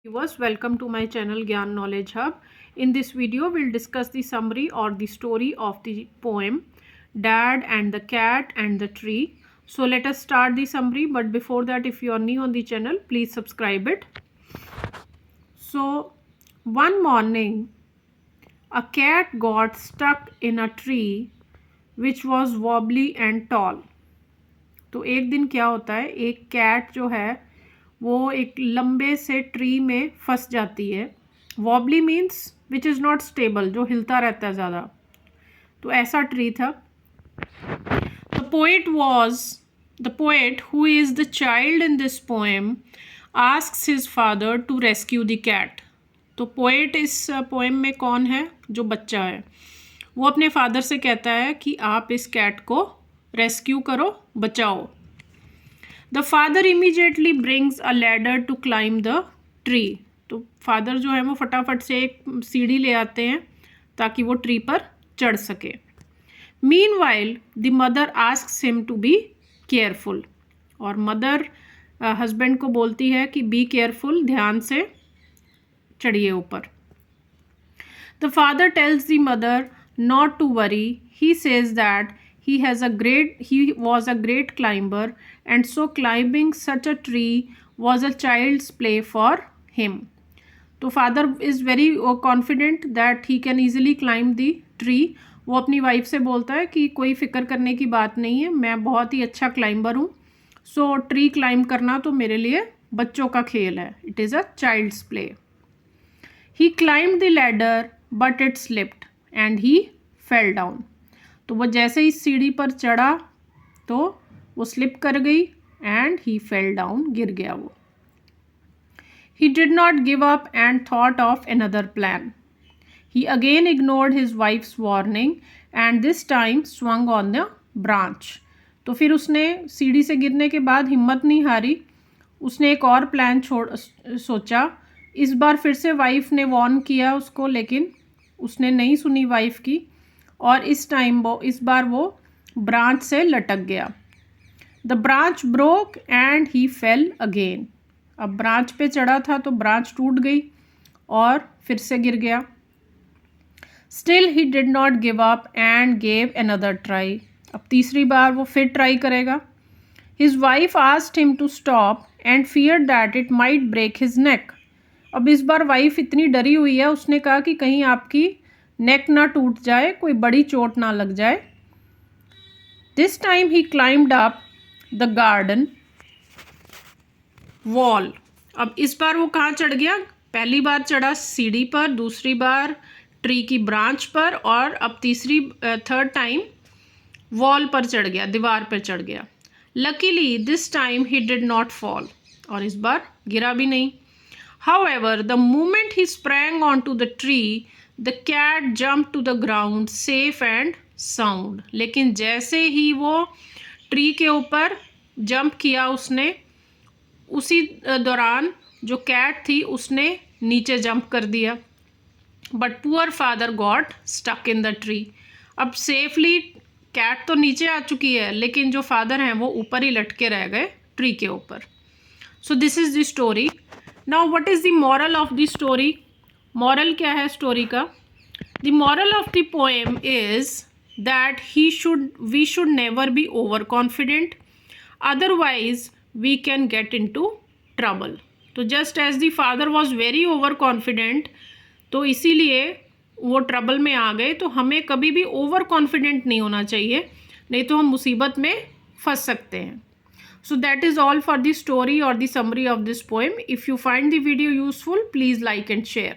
Viewers, welcome to my channel Gyan Knowledge Hub. In this video, we'll discuss the summary or the story of the poem Dad and the Cat and the Tree. So let us start the summary, but before that, if you are new on the channel, please subscribe it. So one morning, a cat got stuck in a tree which was wobbly and tall. तो एक दिन क्या होता है, एक cat जो है वो एक लंबे से ट्री में फंस जाती है. Wobbly means which is not stable, जो हिलता रहता है ज़्यादा. तो ऐसा ट्री था. The poet who is the child in this poem asks his father to rescue the cat. तो पोएट इस पोएम में कौन है? जो बच्चा है. वो अपने फादर से कहता है कि आप इस कैट को रेस्क्यू करो, बचाओ. The father immediately brings a ladder to climb the tree. तो फादर जो है वो फटाफट से एक सीढ़ी ले आते हैं ताकि वो ट्री पर चढ़ सके. Meanwhile the mother asks him to be careful. और मदर हस्बैंड को बोलती है कि बी केयरफुल, ध्यान से चढ़िए ऊपर. The father tells the mother not to worry. He says that he was a great climber, and so climbing such a tree was a child's play for him. तो father is very confident that he can easily climb the tree. वो अपनी wife से बोलता है कि कोई फिक्र करने की बात नहीं है, मैं बहुत ही अच्छा क्लाइंबर हूँ. सो ट्री क्लाइंब करना तो मेरे लिए बच्चों का खेल है. It is a child's play. He climb the ladder but it slipped and he fell down. तो वो जैसे ही सीढ़ी पर चढ़ा तो वो स्लिप कर गई एंड ही फेल डाउन, गिर गया वो. ही did not give up and thought of another plan. He again ignored his wives warning and this time swung on the branch. तो फिर उसने सीढ़ी से गिरने के बाद हिम्मत नहीं हारी. उसने एक और प्लान सोचा. इस बार फिर से वाइफ ने वार्न किया उसको, लेकिन उसने नहीं सुनी वाइफ की, और इस बार वो ब्रांच से लटक गया. The branch broke and he fail again. अब ब्रांच पे चढ़ा था तो ब्रांच टूट गई और फिर से गिर गया. Still he did not give up and gave another try. अब तीसरी बार वो फिर ट्राई करेगा. His wife asked him to stop and feared that it might break his neck. अब इस बार वाइफ इतनी डरी हुई है, उसने कहा कि कहीं आपकी नेक ना टूट जाए, कोई बड़ी चोट ना लग जाए. This time he climbed up the garden wall. अब इस बार वो कहाँ चढ़ गया? पहली बार चढ़ा सीढ़ी पर, दूसरी बार ट्री की ब्रांच पर, और अब थर्ड टाइम वॉल पर चढ़ गया, दीवार पर चढ़ गया. Luckily this time he did not fall. और इस बार गिरा भी नहीं. However the moment he sprang on to the tree the cat jump to the ground safe and sound. लेकिन जैसे ही वो ट्री के ऊपर जंप किया उसने, उसी दौरान जो कैट थी उसने नीचे जंप कर दिया. But poor father got stuck in the tree. अब सेफली कैट तो नीचे आ चुकी है, लेकिन जो फादर हैं वो ऊपर ही लटके रह गए ट्री के ऊपर. So this is the story. Now what is the moral of the story? Moral क्या है स्टोरी का? The moral of the poem is that we should never be over confident, otherwise we can get into trouble. तो just as the father was very over confident, तो इसीलिए वो trouble में आ गए. तो हमें कभी भी ओवर कॉन्फिडेंट नहीं होना चाहिए, नहीं तो हम मुसीबत में फंस सकते हैं. So that is all for the story or the summary of this poem. If you find the video useful, please like and share.